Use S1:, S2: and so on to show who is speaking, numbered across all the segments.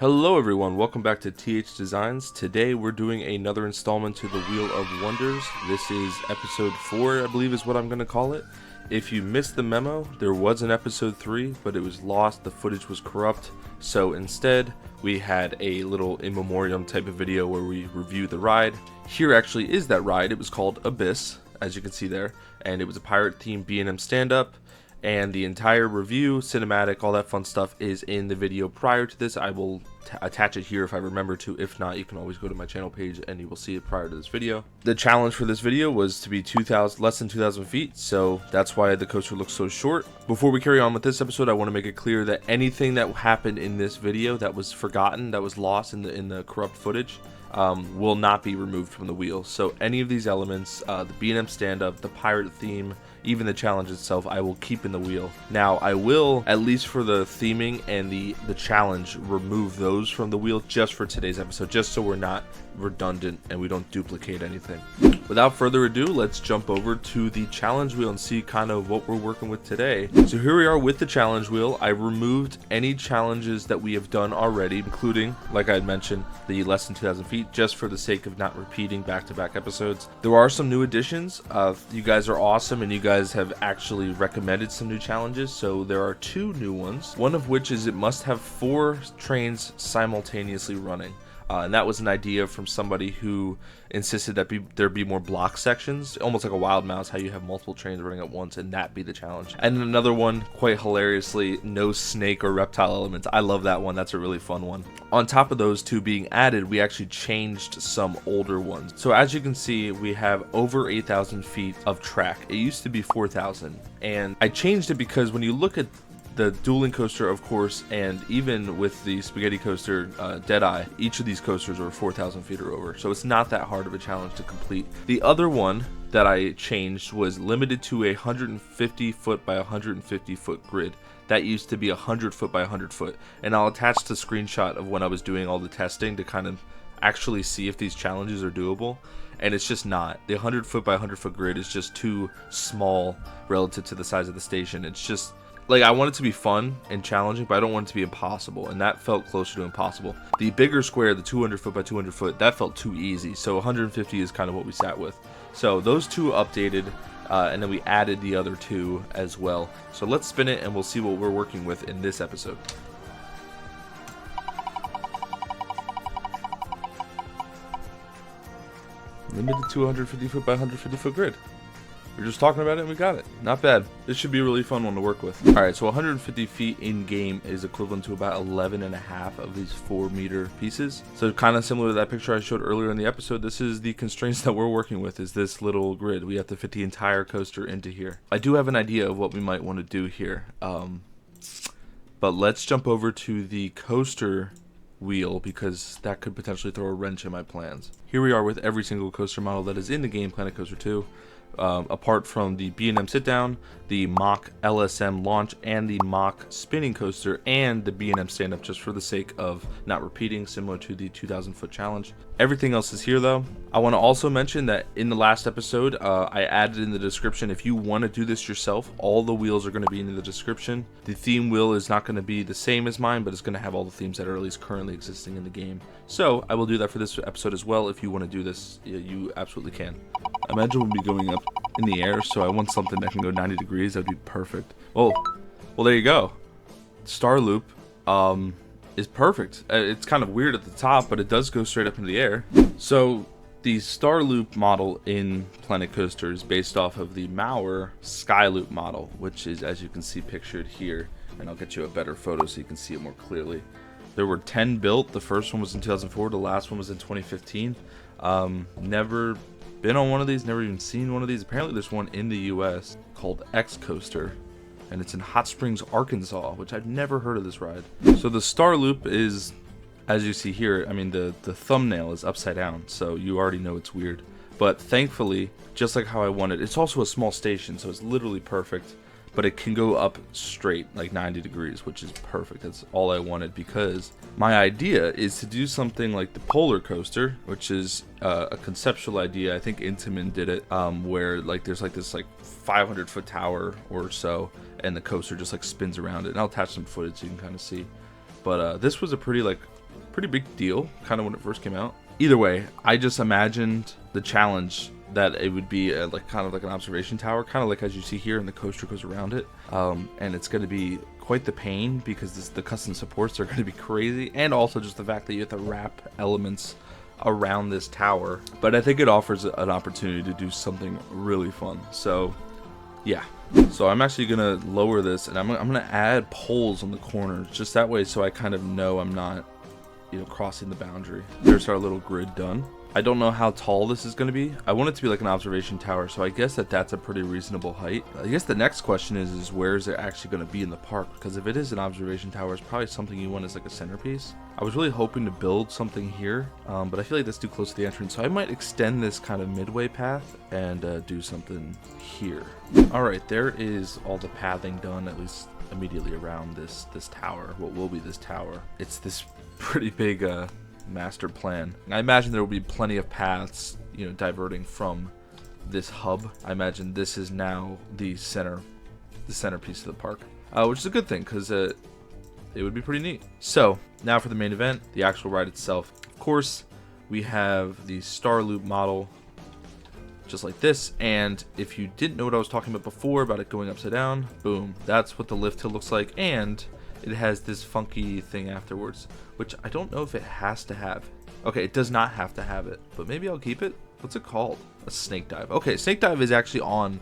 S1: Hello everyone, welcome back to TH Designs. Today we're doing another installment to the Wheel of Wonders. This is episode 4, I believe is what I'm going to call it. If you missed the memo, there was an episode 3, but it was lost, the footage was corrupt. So instead, we had a little in memoriam type of video where we review the ride. Here actually is that ride. It was called Abyss, as you can see there, and it was a pirate themed B&M stand-up. And the entire review, cinematic, all that fun stuff is in the video prior to this. I will attach it here if I remember to. If not, you can always go to my channel page and you will see it prior to this video. The challenge for this video was to be less than 2,000 feet, so that's why the coaster looks so short. Before we carry on with this episode, I want to make it clear that anything that happened in this video that was forgotten, that was lost in the corrupt footage, will not be removed from the wheel. So any of these elements, the B&M stand-up, the pirate theme, even the challenge itself, I will keep in the wheel. Now, I will, at least for the theming and the challenge, remove those from the wheel just for today's episode, just so we're not redundant and we don't duplicate anything. Without further ado, let's jump over to the challenge wheel and see kind of what we're working with today. So here we are with the challenge wheel. I removed any challenges that we have done already, including, like I had mentioned, the less than 2,000 feet, just for the sake of not repeating back-to-back episodes. There are some new additions. You guys are awesome, and you guys have actually recommended some new challenges. So there are 2 new ones, one of which is it must have 4 trains simultaneously running. And that was an idea from somebody who insisted that there be more block sections, almost like a Wild Mouse, how you have multiple trains running at once, and that be the challenge. And another one, quite hilariously, no snake or reptile elements. I love that one. That's a really fun one. On top of those 2 being added, we actually changed some older ones. So as you can see, we have over 8,000 feet of track. It used to be 4,000, and I changed it because when you look at the dueling coaster, of course, and even with the spaghetti coaster, Deadeye, each of these coasters are 4,000 feet or over, so it's not that hard of a challenge to complete. The other one that I changed was limited to a 150 foot by 150 foot grid. That used to be 100 foot by 100 foot, and I'll attach the screenshot of when I was doing all the testing to kind of actually see if these challenges are doable. And it's just not. The 100 foot by 100 foot grid is just too small relative to the size of the station. It's just, like, I want it to be fun and challenging, but I don't want it to be impossible, and that felt closer to impossible. The bigger square, the 200 foot by 200 foot, that felt too easy, so 150 is kind of what we sat with. So those 2 updated, and then we added the other 2 as well. So let's spin it, and we'll see what we're working with in this episode. Limited to 150 foot by 150 foot grid. We were just talking about it and we got it. Not bad. This should be a really fun one to work with. Alright, so 150 feet in game is equivalent to about 11 and a half of these 4-meter pieces. So kind of similar to that picture I showed earlier in the episode, this is the constraints that we're working with, is this little grid. We have to fit the entire coaster into here. I do have an idea of what we might want to do here. But let's jump over to the coaster wheel, because that could potentially throw a wrench in my plans. Here we are with every single coaster model that is in the game, Planet Coaster 2. Apart from the B&M sit-down, the mock LSM launch, and the mock spinning coaster, and the B&M stand-up, just for the sake of not repeating, similar to the 2,000 foot challenge. Everything else is here though. I want to also mention that in the last episode, I added in the description, if you want to do this yourself, all the wheels are going to be in the description. The theme wheel is not going to be the same as mine, but it's going to have all the themes that are at least currently existing in the game. So I will do that for this episode as well. If you want to do this, you absolutely can. Imagine we'll be going up in the air, so I want something that can go 90 degrees. That'd be perfect. Oh, well, there you go. Star Loop is perfect. It's kind of weird at the top, but it does go straight up into the air. So the Star Loop model in Planet Coaster is based off of the Mauer Sky Loop model, which is, as you can see pictured here, and I'll get you a better photo so you can see it more clearly. There were 10 built. The first one was in 2004. The last one was in 2015. Never been on one of these, never even seen one of these. Apparently there's one in the US called X Coaster, and it's in Hot Springs, Arkansas, which I've never heard of this ride. So the Star Loop is, as you see here, I mean, the thumbnail is upside down, so you already know it's weird. But thankfully, just like how I wanted, it's also a small station, so it's literally perfect. But it can go up straight, like 90 degrees, which is perfect. That's all I wanted, because my idea is to do something like the Polar Coaster, which is a conceptual idea. I think Intamin did it, where like there's like this like 500 foot tower or so, and the coaster just like spins around it. And I'll attach some footage so you can kind of see. But this was a pretty like pretty big deal, kind of when it first came out. Either way, I just imagined the challenge that it would be like kind of like an observation tower, kind of like as you see here, and the coaster goes around it. And it's going to be quite the pain because the custom supports are going to be crazy, and also just the fact that you have to wrap elements around this tower. But I think it offers an opportunity to do something really fun. So yeah, so I'm actually gonna lower this, and I'm gonna add poles on the corners, just that way so I kind of know I'm not, you know, crossing the boundary. There's our little grid done. I don't know how tall this is going to be. I want it to be like an observation tower, so I guess that's a pretty reasonable height. I guess the next question is where is it actually going to be in the park? Because if it is an observation tower, it's probably something you want as like a centerpiece. I was really hoping to build something here, but I feel like that's too close to the entrance, so I might extend this kind of midway path and do something here. All right, there is all the pathing done, at least immediately around this tower, what will be this tower. It's this pretty big master plan. I imagine there will be plenty of paths, you know, diverting from this hub. I imagine this is now the centerpiece of the park, which is a good thing because it would be pretty neat. So now for the main event, the actual ride itself. Of course, we have the Star Loop model, just like this. And if you didn't know what I was talking about before about it going upside down, boom, that's what the lift hill looks like. And it has this funky thing afterwards, which I don't know if it has to have. Okay, it does not have to have it, but maybe I'll keep it. What's it called? A snake dive. Okay, snake dive is actually on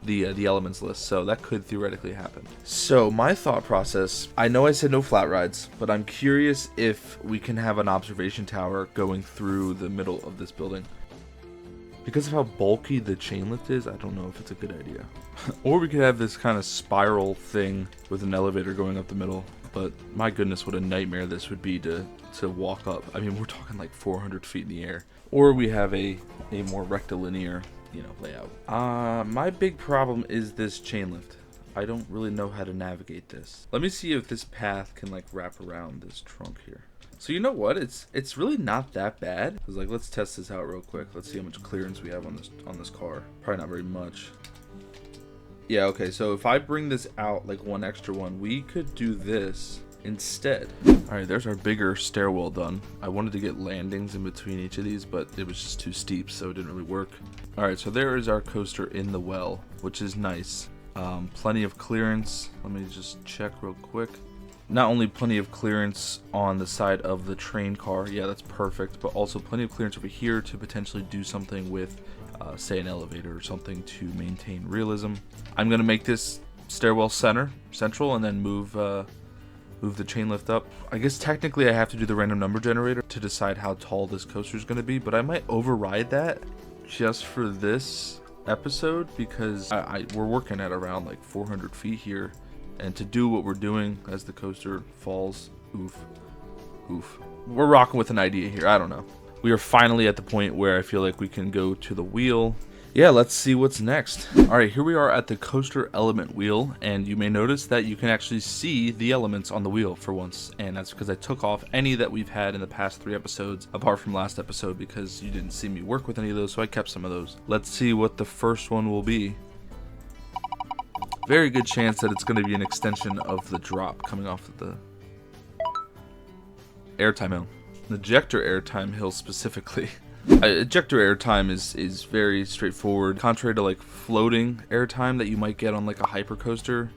S1: the elements list, so that could theoretically happen. So my thought process, I know I said no flat rides, but I'm curious if we can have an observation tower going through the middle of this building. Because of how bulky the chain lift is, I don't know if it's a good idea. Or we could have this kind of spiral thing with an elevator going up the middle. But my goodness, what a nightmare this would be to walk up. I mean, we're talking like 400 feet in the air. Or we have a more rectilinear, you know, layout. My big problem is this chain lift. I don't really know how to navigate this. Let me see if this path can like wrap around this trunk here. So you know what? It's really not that bad. Cause like, let's test this out real quick. Let's see how much clearance we have on this car. Probably not very much. Yeah, okay. So if I bring this out like one extra one, we could do this instead. All right, there's our bigger stairwell done. I wanted to get landings in between each of these, but it was just too steep, so it didn't really work. All right, so there is our coaster in the well, which is nice. Plenty of clearance. Let me just check real quick. Not only plenty of clearance on the side of the train car, yeah, that's perfect, but also plenty of clearance over here to potentially do something with, say, an elevator or something to maintain realism. I'm gonna make this stairwell central, and then move the chain lift up. I guess technically I have to do the random number generator to decide how tall this coaster is gonna be, but I might override that just for this episode because we're working at around like 400 feet here. And to do what we're doing as the coaster falls, oof. We're rocking with an idea here, I don't know. We are finally at the point where I feel like we can go to the wheel. Yeah, let's see what's next. All right, here we are at the coaster element wheel, and you may notice that you can actually see the elements on the wheel for once, and that's because I took off any that we've had in the past 3 episodes, apart from last episode, because you didn't see me work with any of those, so I kept some of those. Let's see what the first one will be. Very good chance that it's going to be an extension of the drop coming off of the airtime hill. The ejector airtime hill specifically. Ejector airtime is very straightforward. Contrary to like floating airtime that you might get on like a hypercoaster,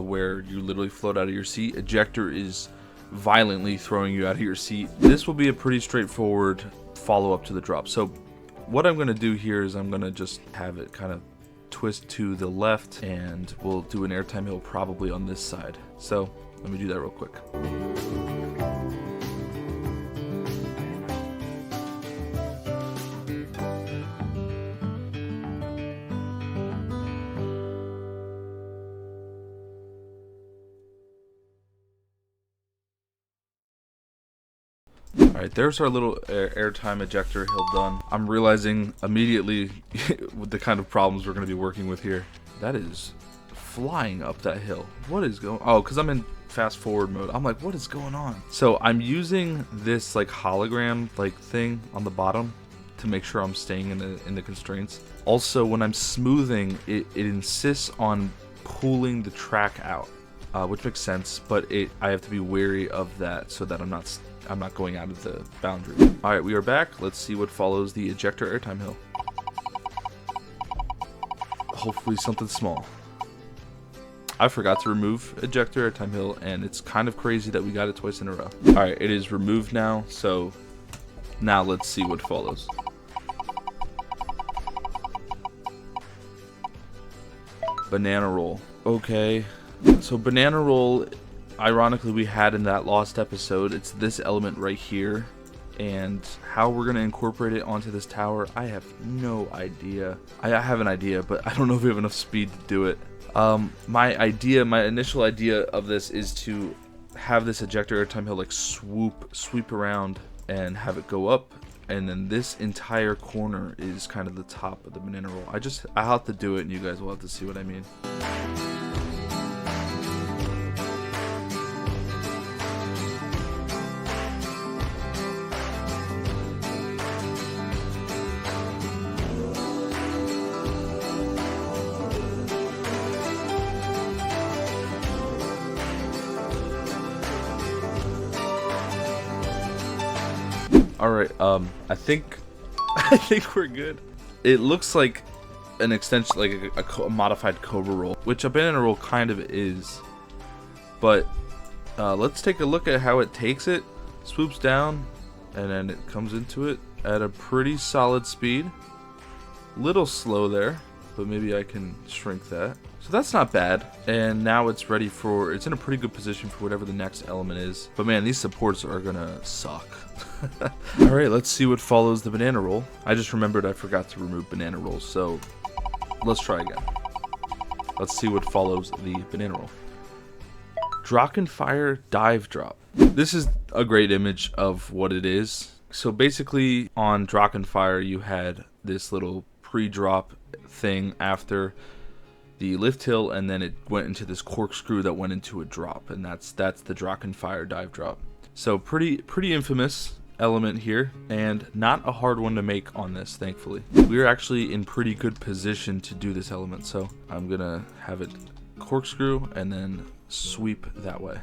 S1: where you literally float out of your seat, ejector is violently throwing you out of your seat. This will be a pretty straightforward follow-up to the drop. So what I'm going to do here is I'm going to just have it kind of twist to the left, and we'll do an airtime hill probably on this side. So let me do that real quick. Alright, there's our little airtime ejector hill done. I'm realizing immediately with the kind of problems we're going to be working with here. That is flying up that hill. What is going on? Oh, because I'm in fast forward mode. I'm like, what is going on? So I'm using this like hologram like thing on the bottom to make sure I'm staying in the constraints. Also, when I'm smoothing, it insists on pulling the track out, which makes sense, but I have to be wary of that so that I'm not I'm not going out of the boundary. All right, we are back. Let's see what follows the ejector airtime hill. Hopefully something small. I forgot to remove ejector airtime hill, and it's kind of crazy that we got it twice in a row. All right, it is removed now, so now let's see what follows. Banana roll. Okay, so banana roll, ironically, we had in that lost episode. It's this element right here, and how we're going to incorporate it onto this tower, I have no idea. I have an idea, but I don't know if we have enough speed to do it. My initial idea of this is to have this ejector airtime hill like sweep around and have it go up, and then this entire corner is kind of the top of the banana roll. I have to do it, and you guys will have to see what I mean. Alright, I think we're good. It looks like an extension, like a modified cobra roll, which a banana roll kind of is. But let's take a look at how it takes it. Swoops down, and then it comes into it at a pretty solid speed. Little slow there, but maybe I can shrink that. So that's not bad. And now it's ready for, it's in a pretty good position for whatever the next element is. But man, these supports are gonna suck. Alright, let's see what follows the banana roll. I just remembered I forgot to remove banana rolls, so let's try again. Let's see what follows the banana roll. Drachenfire dive drop. This is a great image of what it is. So basically on Drachenfire you had this little pre-drop thing after the lift hill, and then it went into this corkscrew that went into a drop, and that's the Drachenfire dive drop. So pretty infamous element here, and not a hard one to make on this, thankfully. We're actually in pretty good position to do this element, so I'm gonna have it corkscrew and then sweep that way.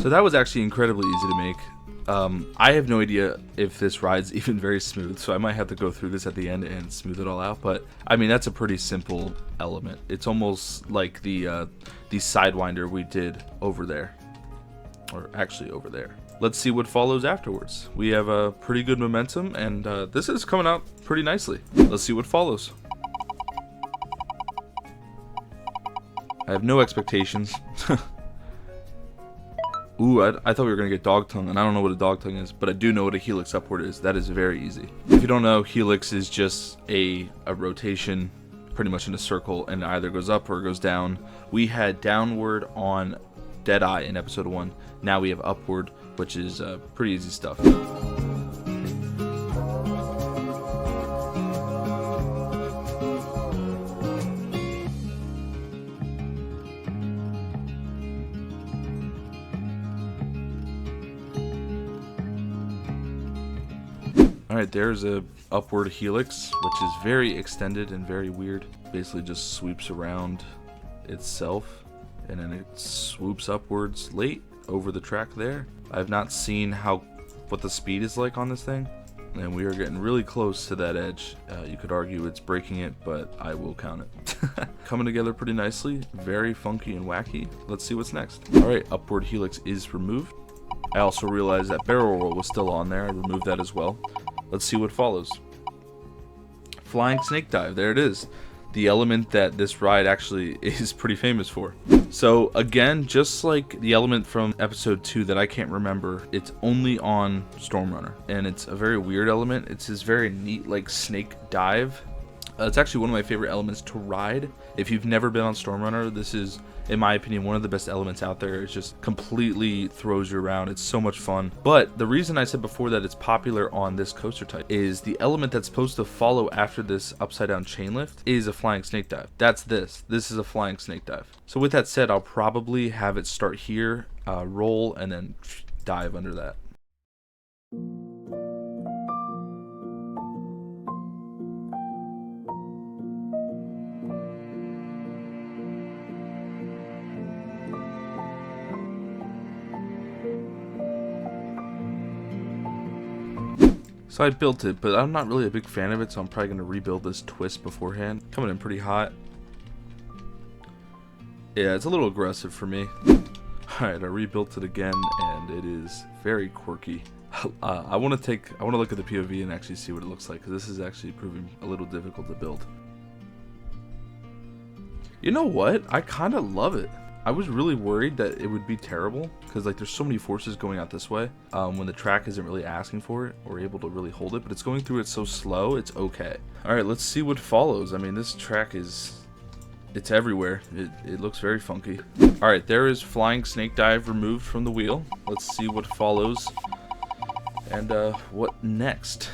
S1: So that was actually incredibly easy to make. I have no idea if this ride's even very smooth, so I might have to go through this at the end and smooth it all out. But I mean, that's a pretty simple element. It's almost like the sidewinder we did over there, or actually over there. Let's see what follows afterwards. We have a pretty good momentum, and this is coming out pretty nicely. Let's see what follows. I have no expectations. Ooh, I thought we were going to get dog tongue, and I don't know what a dog tongue is, but I do know what a helix upward is. That is very easy. If you don't know, helix is just a rotation pretty much in a circle, and it either goes up or goes down. We had downward on Deadeye in episode 1. Now we have upward, which is pretty easy stuff. Alright, there's a upward helix, which is very extended and very weird. Basically just sweeps around itself, and then it swoops upwards late over the track there. I've not seen what the speed is like on this thing, and we are getting really close to that edge. You could argue it's breaking it, but I will count it. Coming together pretty nicely, very funky and wacky. Let's see what's next. Alright, upward helix is removed. I also realized that barrel roll was still on there. I removed that as well. Let's see what follows. Flying snake dive, there it is. The element that this ride actually is pretty famous for. So again, just like the element from episode 2 that I can't remember, it's only on Stormrunner, and it's a very weird element. It's this very neat like snake dive. It's actually one of my favorite elements to ride. If you've never been on Stormrunner, this is, in my opinion, one of the best elements out there. It just completely throws you around. It's so much fun. But the reason I said before that it's popular on this coaster type is the element that's supposed to follow after this upside down chain lift is a flying snake dive. That's this. This is a flying snake dive. So with that said, I'll probably have it start here, roll, and then dive under that. So I built it, but I'm not really a big fan of it, so I'm probably going to rebuild this twist beforehand. Coming in pretty hot. Yeah, it's a little aggressive for me. Alright, I rebuilt it again, and it is very quirky. I want to look at the POV and actually see what it looks like, because this is actually proving a little difficult to build. You know what? I kind of love it. I was really worried that it would be terrible, because like there's so many forces going out this way when the track isn't really asking for it or able to really hold it, but it's going through it so slow, it's okay. Alright, let's see what follows. I mean, this track is... it's everywhere. It looks very funky. Alright, there is flying snake dive removed from the wheel. Let's see what follows. And what next?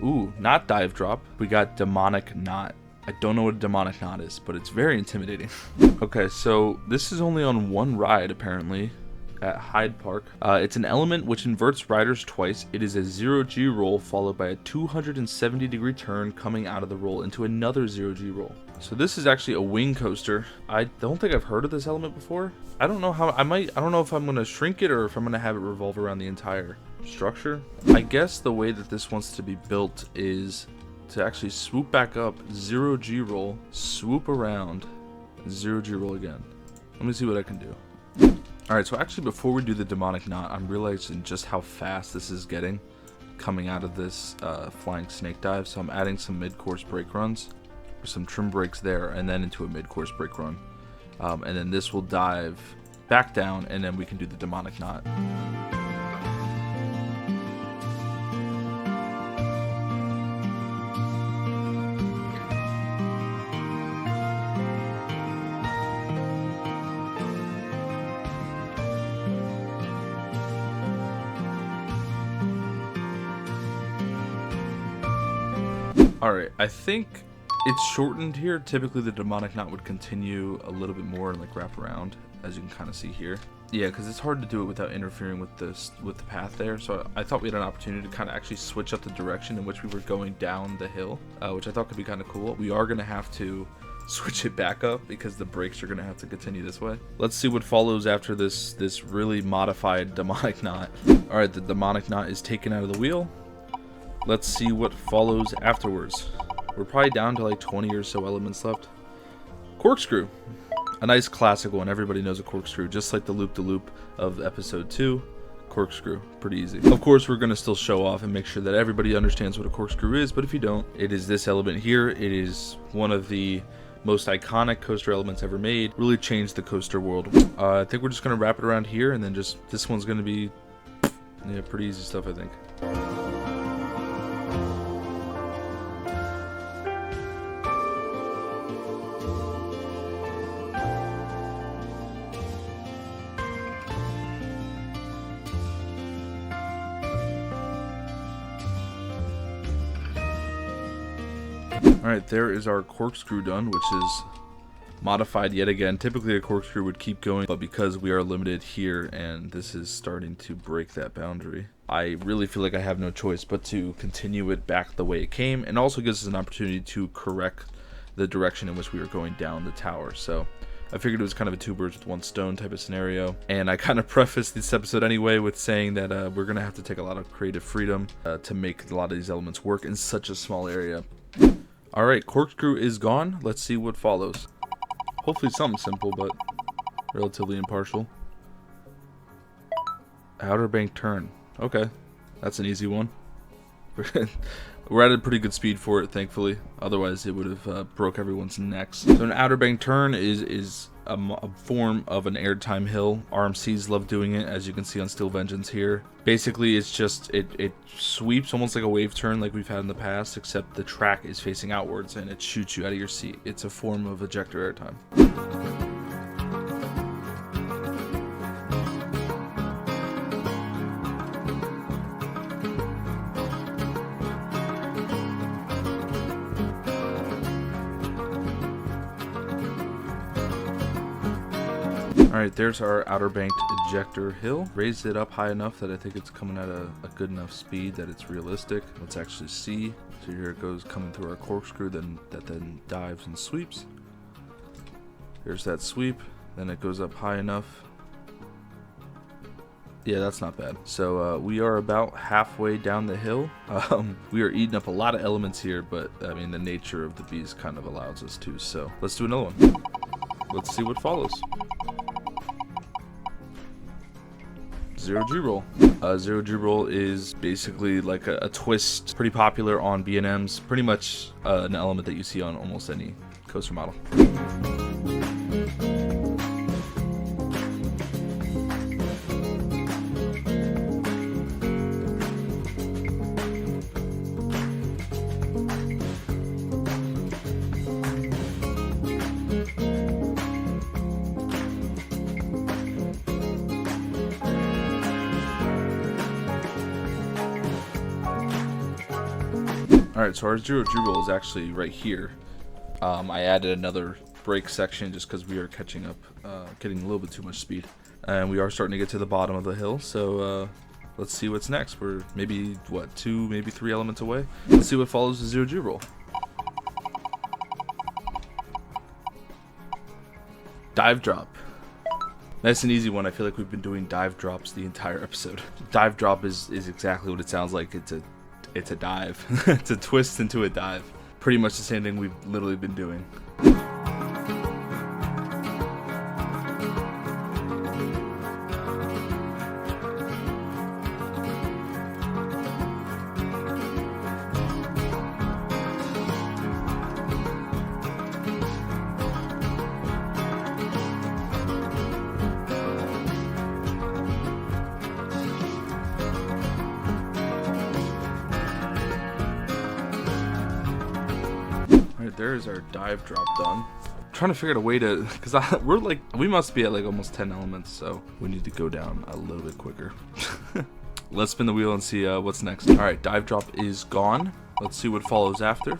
S1: Ooh, not dive drop. We got demonic knot. I don't know what a demonic knot is, but it's very intimidating. Okay, so this is only on one ride apparently at Hyde Park. It's an element which inverts riders twice. It is a 0G roll followed by a 270-degree turn coming out of the roll into another 0G roll. So this is actually a wing coaster. I don't think I've heard of this element before. I don't know how I don't know if I'm gonna shrink it or if I'm gonna have it revolve around the entire structure. I guess the way that this wants to be built is to actually swoop back up, 0G roll, swoop around, 0G roll again. Let me see what I can do. Alright, so actually before we do the demonic knot, I'm realizing just how fast this is getting coming out of this flying snake dive. So I'm adding some mid-course brake runs, or some trim brakes there, and then into a mid-course brake run. And then this will dive back down, and then we can do the demonic knot. Alright, I think it's shortened here. Typically the demonic knot would continue a little bit more and like wrap around, as you can kind of see here. Yeah, because it's hard to do it without interfering with the path there. So I thought we had an opportunity to kind of actually switch up the direction in which we were going down the hill, which I thought could be kind of cool. We are going to have to switch it back up because the brakes are going to have to continue this way. Let's see what follows after this really modified demonic knot. Alright, the demonic knot is taken out of the wheel. Let's see what follows afterwards. We're probably down to like 20 or so elements left. Corkscrew. A nice classic one. Everybody knows a corkscrew. Just like the loop-de-loop of episode 2. Corkscrew. Pretty easy. Of course, we're going to still show off and make sure that everybody understands what a corkscrew is, but if you don't, it is this element here. It is one of the most iconic coaster elements ever made. Really changed the coaster world. I think we're just going to wrap it around here, and then just this one's going to be pretty easy stuff, I think. Alright, there is our corkscrew done, which is modified yet again. Typically a corkscrew would keep going, but because we are limited here and this is starting to break that boundary, I really feel like I have no choice but to continue it back the way it came, and also gives us an opportunity to correct the direction in which we were going down the tower. So I figured it was kind of a two birds with one stone type of scenario, and I kind of prefaced this episode anyway with saying that we're going to have to take a lot of creative freedom to make a lot of these elements work in such a small area. Alright, corkscrew is gone. Let's see what follows. Hopefully something simple, but relatively impartial. Outer bank turn. Okay, that's an easy one. We're at a pretty good speed for it, thankfully. Otherwise, it would have broke everyone's necks. So an outer bank turn is a form of an airtime hill. RMCs love doing it, as you can see on Steel Vengeance here. Basically, it's just, it sweeps almost like a wave turn like we've had in the past, except the track is facing outwards and it shoots you out of your seat. It's a form of ejector airtime. Alright, there's our outer banked ejector hill. Raised it up high enough that I think it's coming at a good enough speed that it's realistic. Let's actually see. So here it goes coming through our corkscrew, that then dives and sweeps. Here's that sweep. Then it goes up high enough. Yeah, that's not bad. So we are about halfway down the hill. We are eating up a lot of elements here, but I mean the nature of the beast kind of allows us to. So let's do another one. Let's see what follows. Zero G roll. Zero G roll is basically like a twist, pretty popular on B&Ms. Pretty much an element that you see on almost any coaster model. Alright, so our zero G roll is actually right here. I added another brake section just because we are catching up, getting a little bit too much speed. And we are starting to get to the bottom of the hill, so let's see what's next. We're maybe, what, 2, maybe 3 elements away? Let's see what follows the zero G roll. Dive drop. Nice and easy one. I feel like we've been doing dive drops the entire episode. Dive drop is exactly what it sounds like. It's a dive. It's a twist into a dive. Pretty much the same thing we've literally been doing. There's our dive drop done. I'm trying to figure out a way to, because we must be at like almost 10 elements, so we need to go down a little bit quicker. Let's spin the wheel and see what's next. All right, dive drop is gone. Let's see what follows after.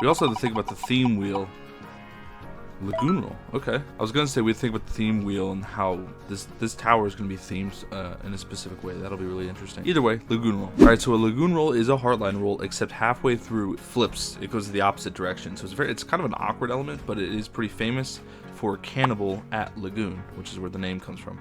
S1: We also have to think about the theme wheel. Lagoon roll. Okay. I was gonna say we'd think about the theme wheel and how this tower is gonna be themed in a specific way. That'll be really interesting. Either way, lagoon roll. All right. So a lagoon roll is a hardline roll, except halfway through it flips. It goes the opposite direction. So it's kind of an awkward element, but it is pretty famous for Cannibal at Lagoon, which is where the name comes from.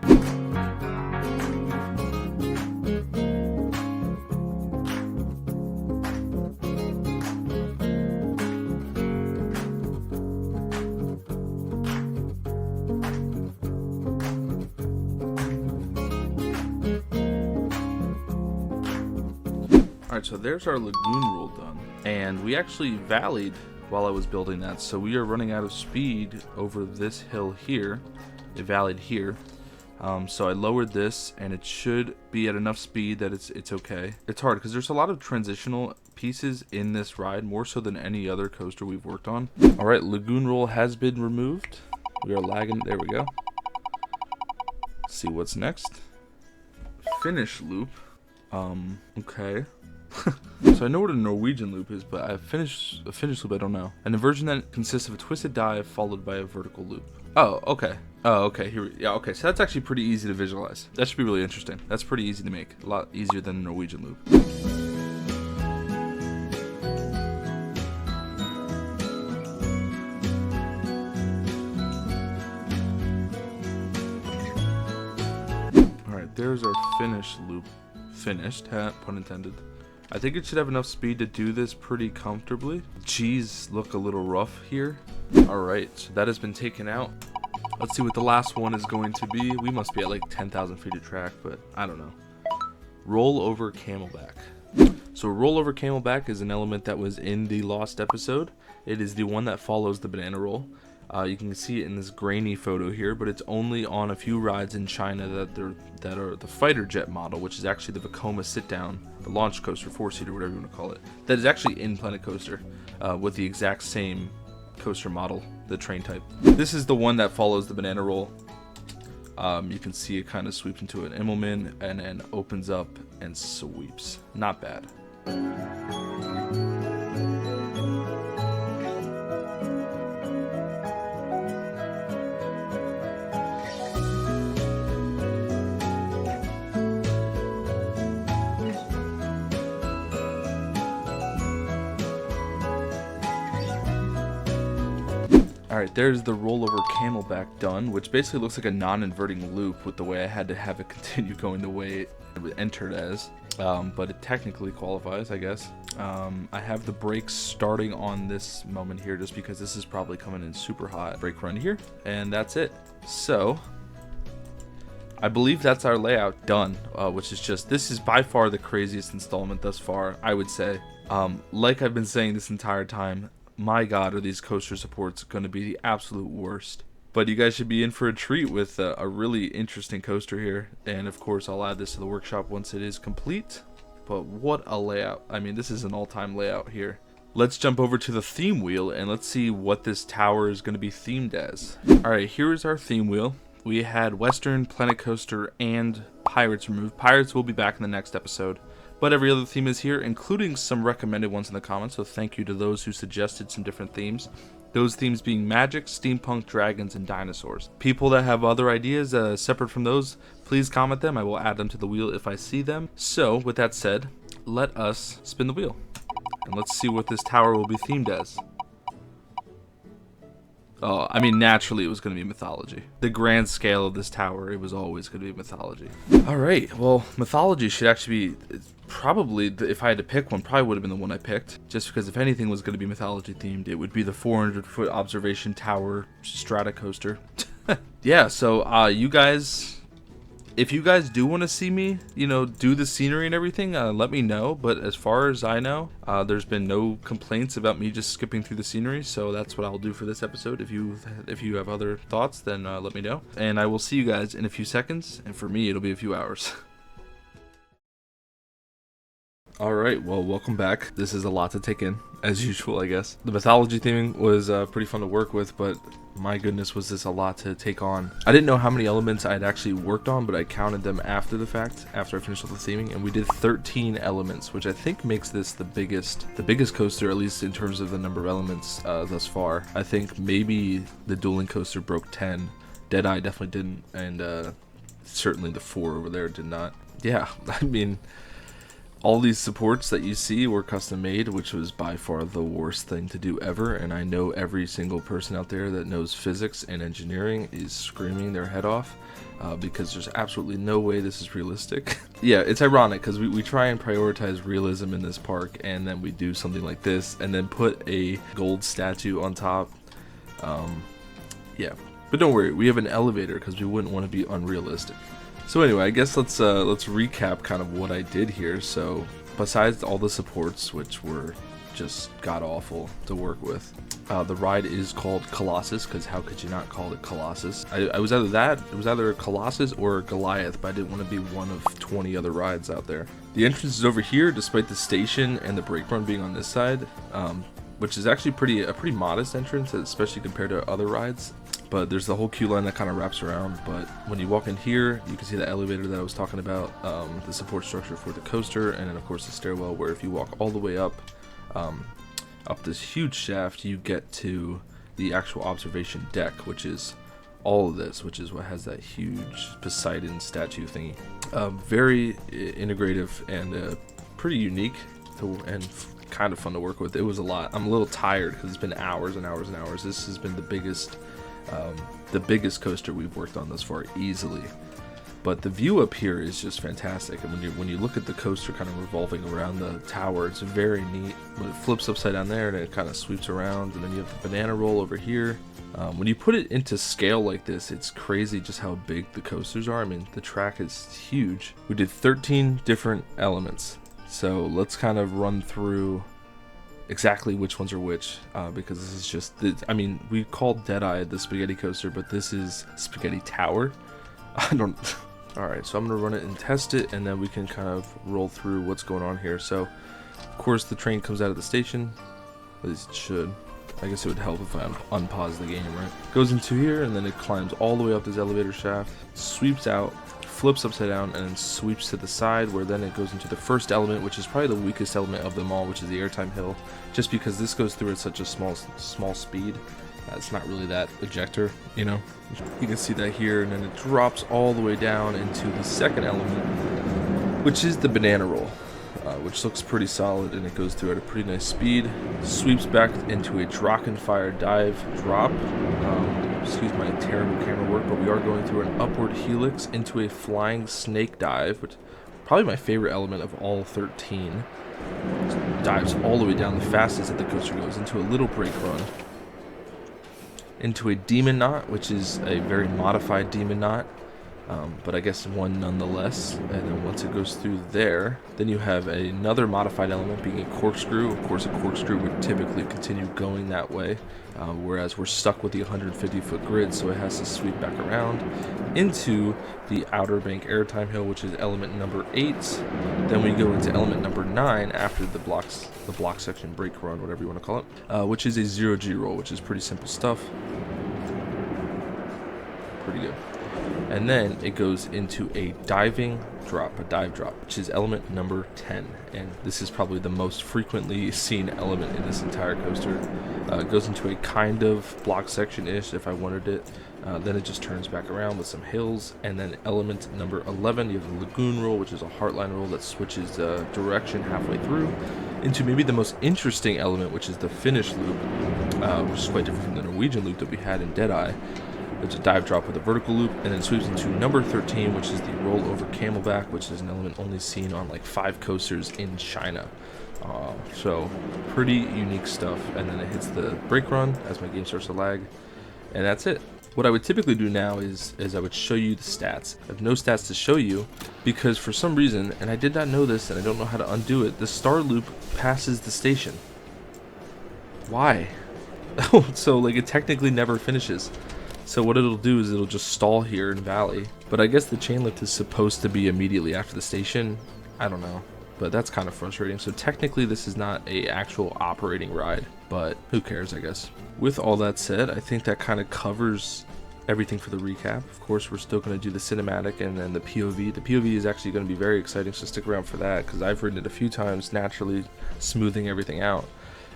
S1: Alright, so there's our lagoon roll done. And we actually valleyed while I was building that. So we are running out of speed over this hill here. It valleyed here. So I lowered this, and it should be at enough speed that it's okay. It's hard because there's a lot of transitional pieces in this ride, more so than any other coaster we've worked on. Alright, lagoon roll has been removed. We are lagging. There we go. Let's see what's next. Finish loop. Okay. So I know what a Norwegian loop is, but a finish loop I don't know. An inversion that consists of a twisted dive followed by a vertical loop. Oh, okay. Oh, okay. Yeah, okay. So that's actually pretty easy to visualize. That should be really interesting. That's pretty easy to make. A lot easier than a Norwegian loop. Alright, there's our finish loop. Finished, pun intended. I think it should have enough speed to do this pretty comfortably. G's look a little rough here. Alright, so that has been taken out. Let's see what the last one is going to be. We must be at like 10,000 feet of track, but I don't know. Roll over camelback. So roll over camelback is an element that was in the Lost episode. It is the one that follows the banana roll. You can see it in this grainy photo here, but it's only on a few rides in China that are the fighter jet model, which is actually the Vekoma sit-down, the launch coaster, 4-seater, whatever you want to call it. That is actually in Planet Coaster with the exact same coaster model, the train type. This is the one that follows the banana roll. You can see it kind of sweeps into an Immelman and then opens up and sweeps. Not bad. Alright, there's the rollover camelback done, which basically looks like a non-inverting loop with the way I had to have it continue going the way it was entered as. But it technically qualifies, I guess. I have the brakes starting on this moment here just because this is probably coming in super hot. Brake run here, and that's it. So, I believe that's our layout done, which is just, this is by far the craziest installment thus far, I would say. Like I've been saying this entire time, my god, are these coaster supports going to be the absolute worst. But you guys should be in for a treat with a really interesting coaster here. And of course, I'll add this to the workshop once it is complete. But what a layout. I mean, this is an all-time layout here. Let's jump over to the theme wheel and let's see what this tower is going to be themed as. Alright, here is our theme wheel. We had Western, Planet Coaster, and Pirates removed. Pirates will be back in the next episode. But every other theme is here, including some recommended ones in the comments, so thank you to those who suggested some different themes. Those themes being magic, steampunk, dragons, and dinosaurs. People that have other ideas separate from those, please comment them. I will add them to the wheel if I see them. So, with that said, let us spin the wheel. And let's see what this tower will be themed as. Oh, I mean, naturally it was going to be mythology. The grand scale of this tower, it was always going to be mythology. Alright, well, mythology should actually be, probably, if I had to pick one, probably would have been the one I picked. Just because if anything was going to be mythology themed, it would be the 400-foot observation tower strata coaster. Yeah, so you guys, if you guys do want to see me, you know, do the scenery and everything, let me know. But as far as I know, there's been no complaints about me just skipping through the scenery. So that's what I'll do for this episode. If you have other thoughts, then let me know. And I will see you guys in a few seconds. And for me, it'll be a few hours. Alright, well, welcome back. This is a lot to take in, as usual, I guess. The mythology theming was pretty fun to work with, but my goodness, was this a lot to take on. I didn't know how many elements I'd actually worked on, but I counted them after the fact, after I finished all the theming, and we did 13 elements, which I think makes this the biggest coaster, at least in terms of the number of elements thus far. I think maybe the dueling coaster broke 10. Deadeye definitely didn't, and certainly the 4 over there did not. Yeah, I mean, all these supports that you see were custom made, which was by far the worst thing to do ever, and I know every single person out there that knows physics and engineering is screaming their head off because there's absolutely no way this is realistic. Yeah, it's ironic because we try and prioritize realism in this park, and then we do something like this and then put a gold statue on top. Yeah, but don't worry, we have an elevator because we wouldn't want to be unrealistic. So anyway, I guess let's recap kind of what I did here. So besides all the supports, which were just god-awful to work with, the ride is called Colossus, because how could you not call it Colossus? I was either that, it was either Colossus or Goliath, but I didn't want to be one of 20 other rides out there. The entrance is over here, despite the station and the brake run being on this side, which is actually a pretty modest entrance, especially compared to other rides. But there's the whole queue line that kind of wraps around. But when you walk in here, you can see the elevator that I was talking about, the support structure for the coaster, and then of course the stairwell, where if you walk all the way up this huge shaft, you get to the actual observation deck, which is all of this, which is what has that huge Poseidon statue thingy. Very integrative and pretty unique and kind of fun to work with. It was a lot. I'm a little tired because it's been hours and hours and hours. This has been the biggest coaster we've worked on thus far, easily. But the view up here is just fantastic, and when you look at the coaster kind of revolving around the tower, it's very neat. When it flips upside down there and it kind of sweeps around, and then you have the banana roll over here. When you put it into scale like this, it's crazy just how big the coasters are. I mean, the track is huge. We did 13 different elements, so let's kind of run through exactly which ones are which, because this is just, I mean, we called Deadeye the spaghetti coaster, but this is Spaghetti Tower. Alright, so I'm going to run it and test it, and then we can kind of roll through what's going on here. So, of course, the train comes out of the station, at least it should. I guess it would help if I unpause the game, right? Goes into here, and then it climbs all the way up this elevator shaft, sweeps out, flips upside down, and then sweeps to the side, where then it goes into the first element, which is probably the weakest element of them all, which is the airtime hill, just because this goes through at such a small speed. It's not really that ejector, you know. You can see that here, and then it drops all the way down into the second element, which is the banana roll. which looks pretty solid, and it goes through at a pretty nice speed. Sweeps back into a Drachenfire dive drop. Excuse my terrible camera work, but we are going through an upward helix into a flying snake dive, which is probably my favorite element of all 13. Dives all the way down the fastest that the coaster goes, into a little brake run, into a demon knot, which is a very modified demon knot, but I guess one nonetheless. And then once it goes through there, then you have another modified element being a corkscrew. Of course, a corkscrew would typically continue going that way, whereas we're stuck with the 150-foot grid, so it has to sweep back around into the Outer Bank Airtime Hill, which is element number 8. Then we go into element number 9 after the block section brake run, whatever you want to call it, which is a 0G roll, which is pretty simple stuff. Pretty good. And then it goes into a diving drop, a dive drop, which is element number 10. And this is probably the most frequently seen element in this entire coaster. It goes into a kind of block section-ish if I wanted it. Then it just turns back around with some hills. And then element number 11, you have the lagoon roll, which is a heartline roll that switches direction halfway through into maybe the most interesting element, which is the finish loop, which is quite different from the Norwegian loop that we had in Deadeye. There's a dive drop with a vertical loop, and then sweeps into number 13, which is the roll over camelback, which is an element only seen on like 5 coasters in China. So pretty unique stuff. And then it hits the brake run as my game starts to lag, and that's it. What I would typically do now is I would show you the stats. I have no stats to show you because for some reason, and I did not know this and I don't know how to undo it, the star loop passes the station. Why? So like it technically never finishes. So what it'll do is it'll just stall here in Valley. But I guess the chain lift is supposed to be immediately after the station. I don't know. But that's kind of frustrating. So technically this is not a actual operating ride. But who cares, I guess. With all that said, I think that kind of covers everything for the recap. Of course, we're still going to do the cinematic and then the POV. The POV is actually going to be very exciting, so stick around for that. Because I've ridden it a few times, naturally smoothing everything out.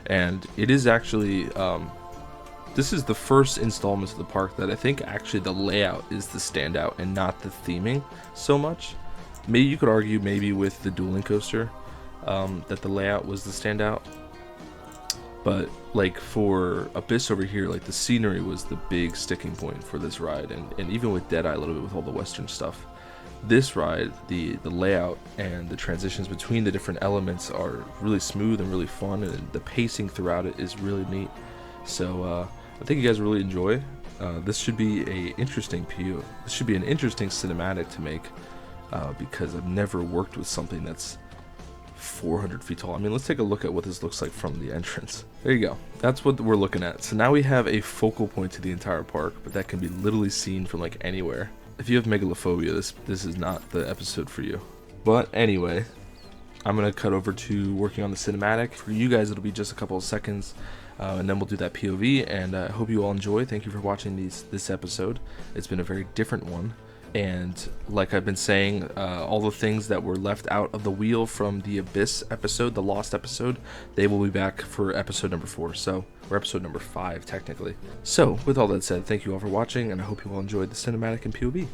S1: And it is actually... this is the first installment of the park that I think actually the layout is the standout and not the theming so much. Maybe you could argue maybe with the dueling coaster that the layout was the standout. But like for Abyss over here, like the scenery was the big sticking point for this ride. And even with Deadeye a little bit with all the Western stuff. This ride, the layout and the transitions between the different elements are really smooth and really fun. And the pacing throughout it is really neat. So, I think you guys really enjoy. This should be an interesting cinematic to make because I've never worked with something that's 400 feet tall. I mean, let's take a look at what this looks like from the entrance. There you go. That's what we're looking at. So now we have a focal point to the entire park, but that can be literally seen from like anywhere. If you have megalophobia, this is not the episode for you. But anyway, I'm going to cut over to working on the cinematic. For you guys, it'll be just a couple of seconds. And then we'll do that POV, and I hope you all enjoy. Thank you for watching this episode. It's been a very different one, and like I've been saying, all the things that were left out of the wheel from the Abyss episode, the Lost episode, they will be back for episode number 4, or episode number 5 technically. So with all that said, thank you all for watching, and I hope you all enjoyed the cinematic and POV.